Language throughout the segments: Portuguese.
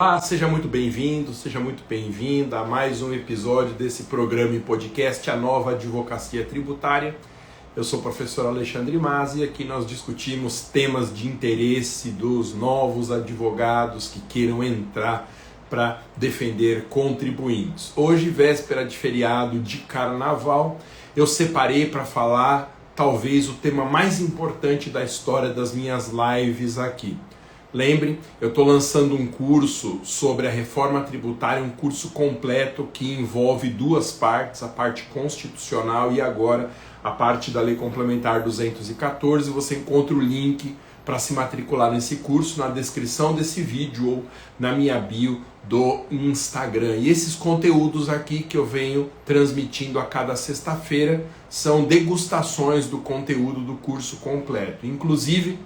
Olá, seja muito bem-vindo, seja muito bem-vinda a mais um episódio desse programa e podcast A Nova Advocacia Tributária. Eu sou o professor Alexandre Mazzi e aqui nós discutimos temas de interesse dos novos advogados que queiram entrar para defender contribuintes. Hoje, véspera de feriado de Carnaval, eu separei para falar talvez o tema mais importante da história das minhas lives aqui. Lembre, eu estou lançando um curso sobre a reforma tributária, um curso completo que envolve duas partes, a parte constitucional e agora a parte da Lei Complementar 214. Você encontra o link para se matricular nesse curso na descrição desse vídeo ou na minha bio do Instagram. E esses conteúdos aqui que eu venho transmitindo a cada sexta-feira são degustações do conteúdo do curso completo. Inclusive,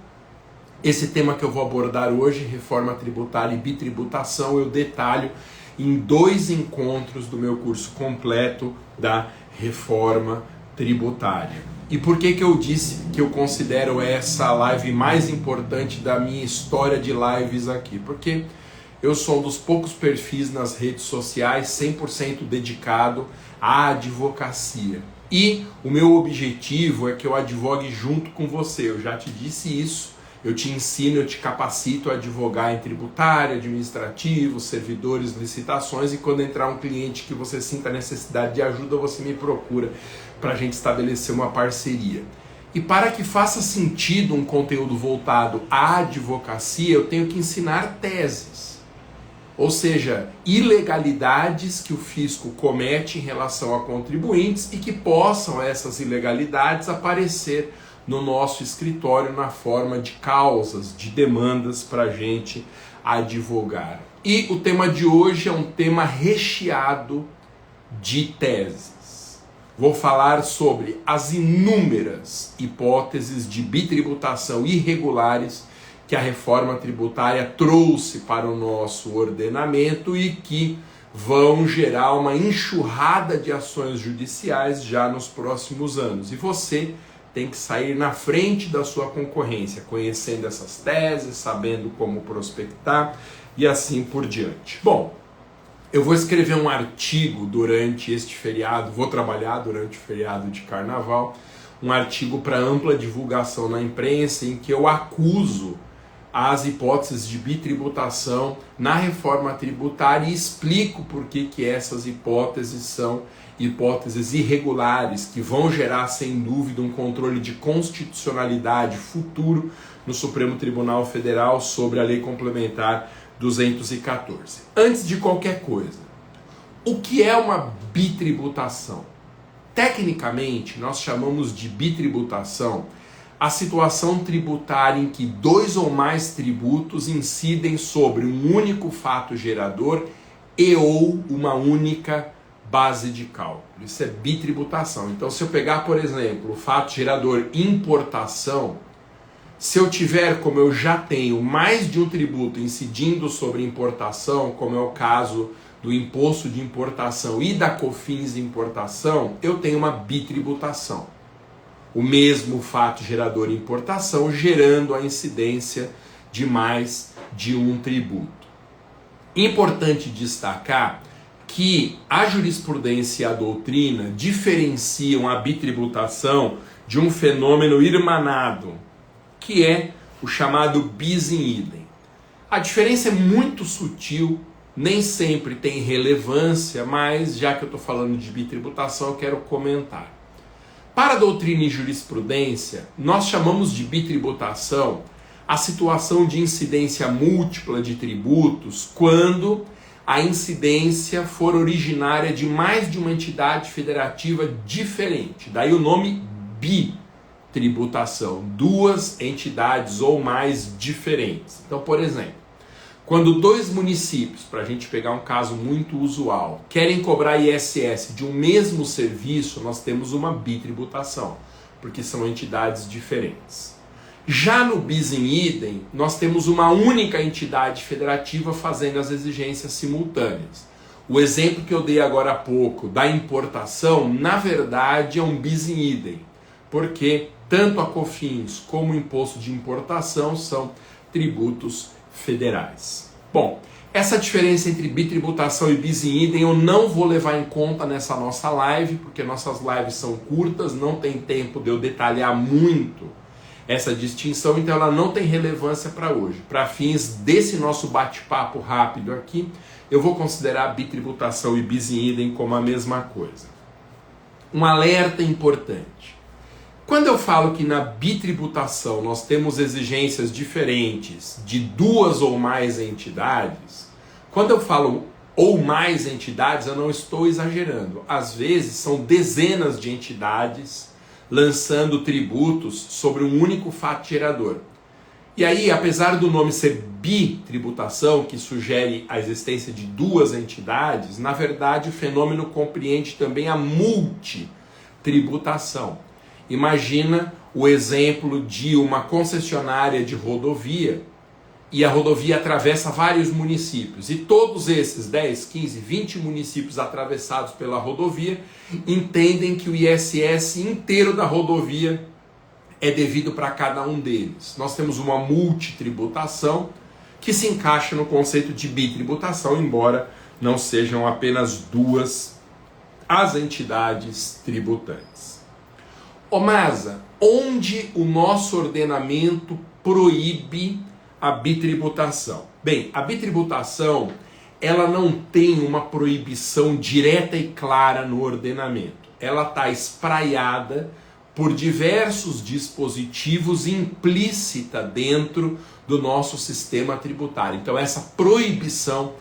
esse tema que eu vou abordar hoje, reforma tributária e bitributação, eu detalho em 2 encontros do meu curso completo da reforma tributária. E por que eu disse que eu considero essa live mais importante da minha história de lives aqui? Porque eu sou um dos poucos perfis nas redes sociais 100% dedicado à advocacia. E o meu objetivo é que eu advogue junto com você. Eu já te disse isso. Eu te ensino, eu te capacito a advogar em tributário, administrativo, servidores, licitações, e quando entrar um cliente que você sinta necessidade de ajuda, você me procura para a gente estabelecer uma parceria. E para que faça sentido um conteúdo voltado à advocacia, eu tenho que ensinar teses. Ou seja, ilegalidades que o fisco comete em relação a contribuintes e que possam essas ilegalidades aparecer no nosso escritório na forma de causas, de demandas para a gente advogar. E o tema de hoje é um tema recheado de teses. Vou falar sobre as inúmeras hipóteses de bitributação irregulares que a reforma tributária trouxe para o nosso ordenamento e que vão gerar uma enxurrada de ações judiciais já nos próximos anos. E você tem que sair na frente da sua concorrência, conhecendo essas teses, sabendo como prospectar e assim por diante. Bom, eu vou escrever um artigo durante este feriado, vou trabalhar durante o feriado de Carnaval, um artigo para ampla divulgação na imprensa em que eu acuso as hipóteses de bitributação na reforma tributária e explico por que essas hipóteses são hipóteses irregulares que vão gerar, sem dúvida, um controle de constitucionalidade futuro no Supremo Tribunal Federal sobre a Lei Complementar 214. Antes de qualquer coisa, o que é uma bitributação? Tecnicamente, nós chamamos de bitributação a situação tributária em que 2 ou mais tributos incidem sobre um único fato gerador e ou uma única base de cálculo. Isso é bitributação. Então, se eu pegar, por exemplo, o fato gerador importação, se eu tiver, como eu já tenho, mais de um tributo incidindo sobre importação, como é o caso do imposto de importação e da COFINS de importação, eu tenho uma bitributação. O mesmo fato gerador importação gerando a incidência de mais de um tributo. Importante destacar que a jurisprudência e a doutrina diferenciam a bitributação de um fenômeno irmanado, que é o chamado bis in idem. A diferença é muito sutil, nem sempre tem relevância, mas já que eu estou falando de bitributação, eu quero comentar. Para a doutrina e jurisprudência, nós chamamos de bitributação a situação de incidência múltipla de tributos quando a incidência for originária de mais de uma entidade federativa diferente. Daí o nome bitributação, 2 entidades ou mais diferentes. Então, por exemplo, quando 2 municípios, para a gente pegar um caso muito usual, querem cobrar ISS de um mesmo serviço, nós temos uma bitributação, porque são entidades diferentes. Já no bis in idem, nós temos uma única entidade federativa fazendo as exigências simultâneas. O exemplo que eu dei agora há pouco da importação, na verdade, é um bis in idem, porque tanto a COFINS como o imposto de importação são tributos federais. Bom, Essa diferença entre bitributação e bis in idem eu não vou levar em conta nessa nossa live, porque nossas lives são curtas, não tem tempo de eu detalhar muito essa distinção, então ela não tem relevância para hoje. Para fins desse nosso bate-papo rápido aqui, eu vou considerar bitributação e bis in idem como a mesma coisa. Um alerta importante. Quando eu falo que na bitributação nós temos exigências diferentes de duas ou mais entidades, quando eu falo ou mais entidades, eu não estou exagerando. Às vezes são dezenas de entidades lançando tributos sobre um único fato gerador. E aí, apesar do nome ser bitributação, que sugere a existência de duas entidades, na verdade o fenômeno compreende também a multitributação. Imagina o exemplo de uma concessionária de rodovia e a rodovia atravessa vários municípios. E todos esses 10, 15, 20 municípios atravessados pela rodovia entendem que o ISS inteiro da rodovia é devido para cada um deles. Nós temos uma multitributação que se encaixa no conceito de bitributação, embora não sejam apenas duas as entidades tributantes. Ô Masa, onde o nosso ordenamento proíbe a bitributação? Bem, a bitributação ela não tem uma proibição direta e clara no ordenamento. Ela está espraiada por diversos dispositivos implícita dentro do nosso sistema tributário. Então essa proibição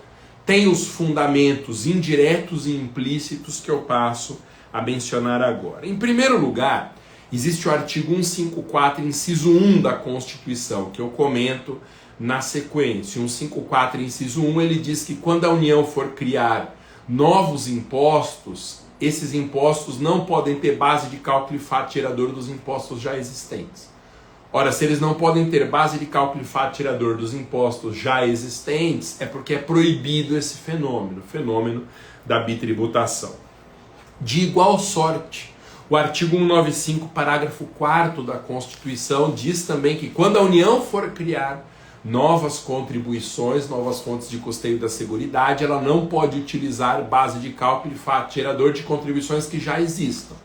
tem os fundamentos indiretos e implícitos que eu passo a mencionar agora. Em primeiro lugar, existe o artigo 154, inciso 1 da Constituição, que eu comento na sequência. 154, inciso 1, ele diz que quando a União for criar novos impostos, esses impostos não podem ter base de cálculo e fato gerador dos impostos já existentes. Ora, se eles não podem ter base de cálculo e fato gerador dos impostos já existentes, é porque é proibido esse fenômeno, o fenômeno da bitributação. De igual sorte, o artigo 195, parágrafo 4º da Constituição diz também que quando a União for criar novas contribuições, novas fontes de custeio da Seguridade, ela não pode utilizar base de cálculo e fato gerador de contribuições que já existam.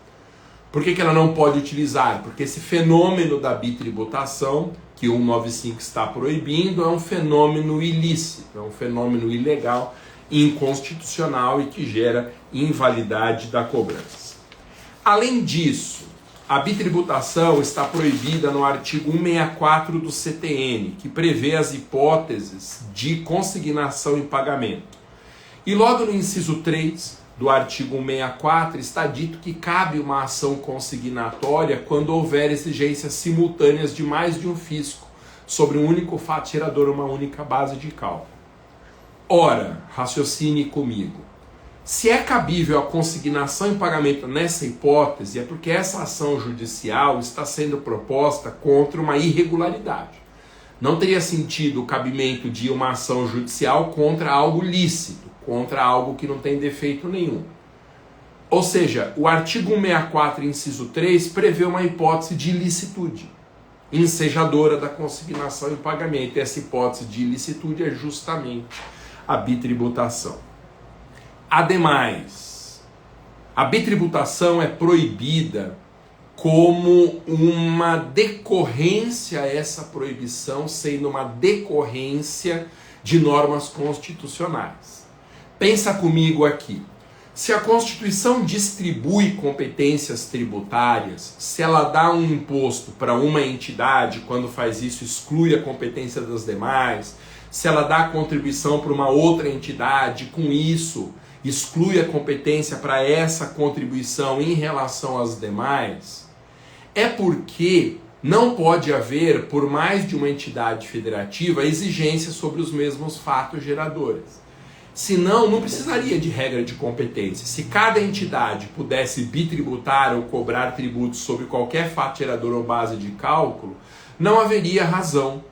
Por que ela não pode utilizar? Porque esse fenômeno da bitributação, que o 195 está proibindo, é um fenômeno ilícito, é um fenômeno ilegal, inconstitucional e que gera invalidade da cobrança. Além disso, a bitributação está proibida no artigo 164 do CTN, que prevê as hipóteses de consignação em pagamento. E logo no inciso 3 do artigo 164 está dito que cabe uma ação consignatória quando houver exigências simultâneas de mais de um fisco sobre um único fato gerador, uma única base de cálculo. Ora, raciocine comigo. Se é cabível a consignação em pagamento nessa hipótese, é porque essa ação judicial está sendo proposta contra uma irregularidade. Não teria sentido o cabimento de uma ação judicial contra algo lícito, contra algo que não tem defeito nenhum. Ou seja, o artigo 164, inciso 3, prevê uma hipótese de ilicitude, ensejadora da consignação em pagamento. E essa hipótese de ilicitude é justamente a bitributação. Ademais, a bitributação é proibida como uma decorrência, essa proibição sendo uma decorrência de normas constitucionais. Pensa comigo aqui. Se a Constituição distribui competências tributárias, se ela dá um imposto para uma entidade, quando faz isso exclui a competência das demais, se ela dá contribuição para uma outra entidade, com isso exclui a competência para essa contribuição em relação às demais, é porque não pode haver, por mais de uma entidade federativa, exigência sobre os mesmos fatos geradores. Senão, não precisaria de regra de competência. Se cada entidade pudesse bitributar ou cobrar tributos sobre qualquer fato gerador ou base de cálculo, não haveria razão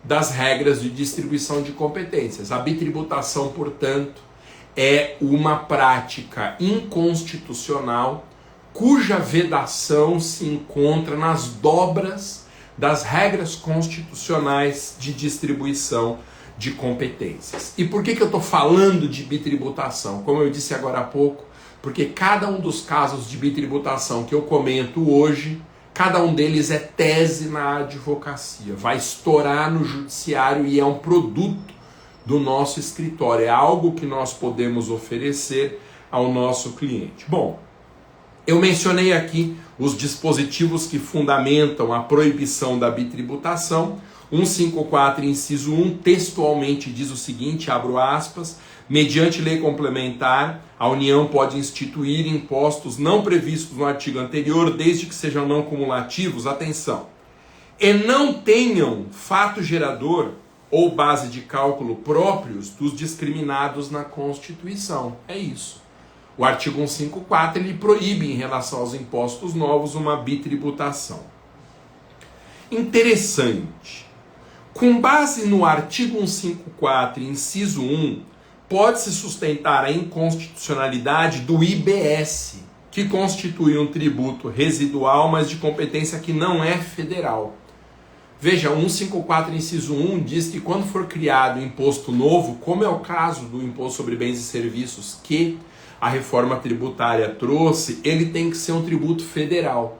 das regras de distribuição de competências. A bitributação, portanto, é uma prática inconstitucional cuja vedação se encontra nas dobras das regras constitucionais de distribuição de competências. E por que eu estou falando de bitributação? Como eu disse agora há pouco, porque cada um dos casos de bitributação que eu comento hoje, cada um deles é tese na advocacia, vai estourar no judiciário e é um produto do nosso escritório, é algo que nós podemos oferecer ao nosso cliente. Bom, eu mencionei aqui os dispositivos que fundamentam a proibição da bitributação. 154, inciso 1, textualmente diz o seguinte, abro aspas, mediante lei complementar, a União pode instituir impostos não previstos no artigo anterior, desde que sejam não cumulativos, atenção, e não tenham fato gerador ou base de cálculo próprios dos discriminados na Constituição. É isso. O artigo 154, ele proíbe, em relação aos impostos novos, uma bitributação. Interessante. Com base no artigo 154, inciso 1, pode-se sustentar a inconstitucionalidade do IBS, que constitui um tributo residual, mas de competência que não é federal. Veja, 154, inciso 1, diz que quando for criado imposto novo, como é o caso do Imposto sobre Bens e Serviços, que a reforma tributária trouxe, ele tem que ser um tributo federal.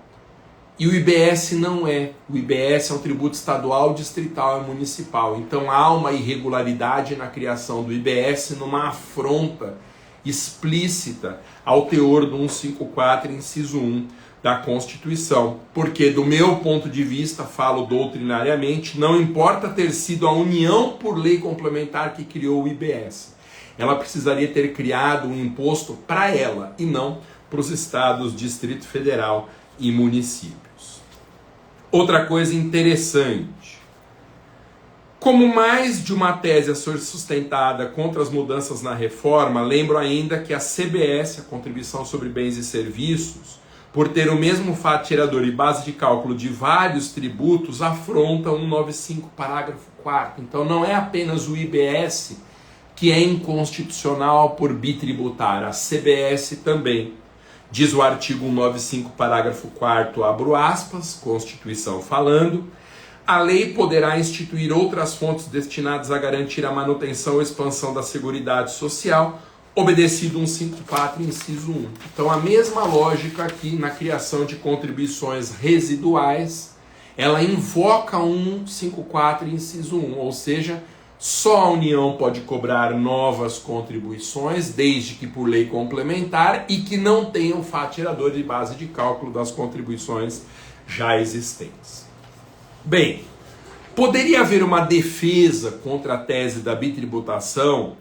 E o IBS não é. O IBS é um tributo estadual, distrital e municipal. Então há uma irregularidade na criação do IBS, numa afronta explícita ao teor do 154, inciso 1 da Constituição. Porque, do meu ponto de vista, falo doutrinariamente, não importa ter sido a União por lei complementar que criou o IBS. Ela precisaria ter criado um imposto para ela e não para os estados, Distrito Federal e municípios. Outra coisa interessante, como mais de uma tese a ser sustentada contra as mudanças na reforma, lembro ainda que a CBS, a Contribuição sobre Bens e Serviços, por ter o mesmo fato gerador e base de cálculo de vários tributos, afronta 195, parágrafo 4º. Então não é apenas o IBS que é inconstitucional por bitributar, a CBS também. Diz o artigo 195, parágrafo 4º, abro aspas, Constituição falando, a lei poderá instituir outras fontes destinadas a garantir a manutenção ou expansão da Seguridade Social, obedecido 154, inciso 1. Então a mesma lógica aqui na criação de contribuições residuais, ela invoca 154, inciso 1, ou seja, só a União pode cobrar novas contribuições, desde que por lei complementar e que não tenham fato gerador de base de cálculo das contribuições já existentes. Bem, poderia haver uma defesa contra a tese da bitributação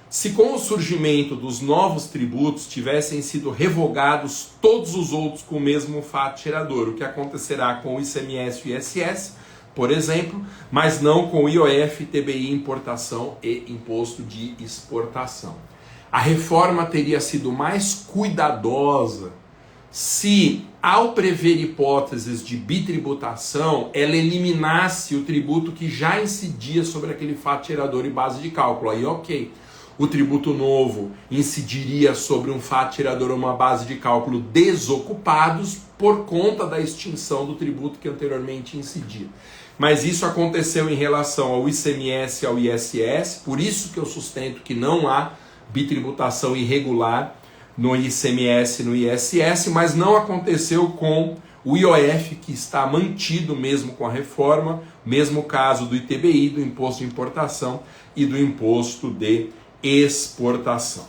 se com o surgimento dos novos tributos tivessem sido revogados todos os outros com o mesmo fato gerador, o que acontecerá com o ICMS e o ISS, por exemplo, mas não com o IOF, TBI, importação e imposto de exportação. A reforma teria sido mais cuidadosa se, ao prever hipóteses de bitributação, ela eliminasse o tributo que já incidia sobre aquele fato gerador e base de cálculo. Aí, ok. O tributo novo incidiria sobre um fato gerador ou uma base de cálculo desocupados por conta da extinção do tributo que anteriormente incidia. Mas isso aconteceu em relação ao ICMS e ao ISS, por isso que eu sustento que não há bitributação irregular no ICMS e no ISS, mas não aconteceu com o IOF, que está mantido mesmo com a reforma, mesmo caso do ITBI, do Imposto de Importação e do Imposto de Exportação.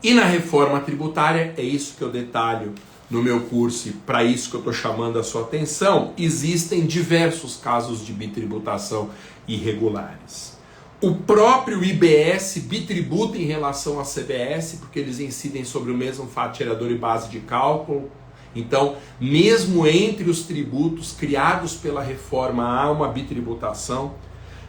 E na reforma tributária, é isso que eu detalho no meu curso, e para isso que eu estou chamando a sua atenção, existem diversos casos de bitributação irregulares. O próprio IBS bitributa em relação à CBS, porque eles incidem sobre o mesmo fato gerador e base de cálculo. Então, mesmo entre os tributos criados pela reforma, há uma bitributação.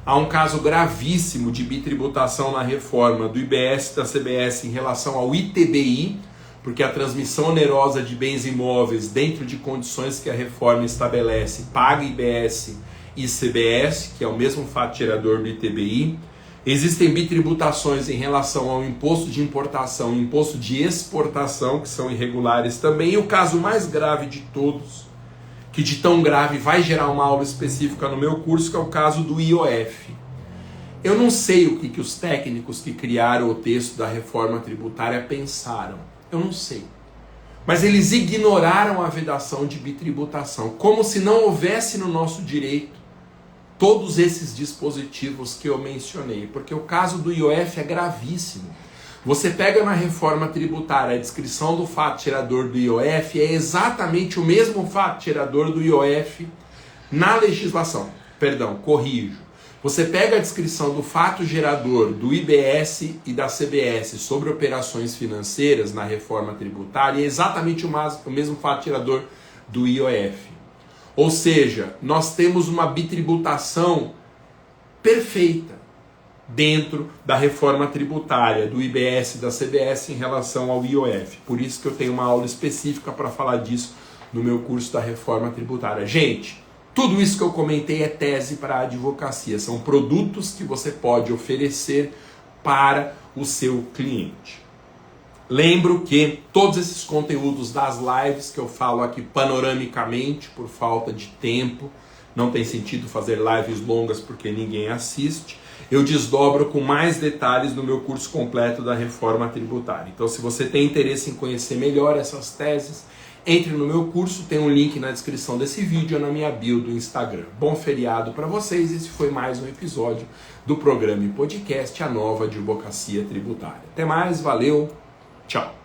Há um caso gravíssimo de bitributação na reforma do IBS e da CBS em relação ao ITBI, porque a transmissão onerosa de bens imóveis dentro de condições que a reforma estabelece, paga IBS e CBS, que é o mesmo fato gerador do ITBI. Existem bitributações em relação ao imposto de importação e imposto de exportação, que são irregulares também. E o caso mais grave de todos, que de tão grave vai gerar uma aula específica no meu curso, que é o caso do IOF. Eu não sei o que os técnicos que criaram o texto da reforma tributária pensaram. Eu não sei. Mas eles ignoraram a vedação de bitributação, como se não houvesse no nosso direito todos esses dispositivos que eu mencionei. Porque o caso do IOF é gravíssimo. Você pega na reforma tributária a descrição do fato gerador do IOF, é exatamente o mesmo fato gerador do IOF na legislação. Perdão, corrijo. Você pega a descrição do fato gerador do IBS e da CBS sobre operações financeiras na reforma tributária, é exatamente o mesmo fato gerador do IOF. Ou seja, nós temos uma bitributação perfeita dentro da reforma tributária, do IBS e da CBS em relação ao IOF. Por isso que eu tenho uma aula específica para falar disso no meu curso da reforma tributária. Gente, tudo isso que eu comentei é tese para a advocacia. São produtos que você pode oferecer para o seu cliente. Lembro que todos esses conteúdos das lives que eu falo aqui panoramicamente, por falta de tempo, não tem sentido fazer lives longas porque ninguém assiste, eu desdobro com mais detalhes no meu curso completo da reforma tributária. Então, se você tem interesse em conhecer melhor essas teses, entre no meu curso, tem um link na descrição desse vídeo ou na minha bio do Instagram. Bom feriado para vocês, esse foi mais um episódio do programa e podcast A Nova Advocacia Tributária. Até mais, valeu, tchau!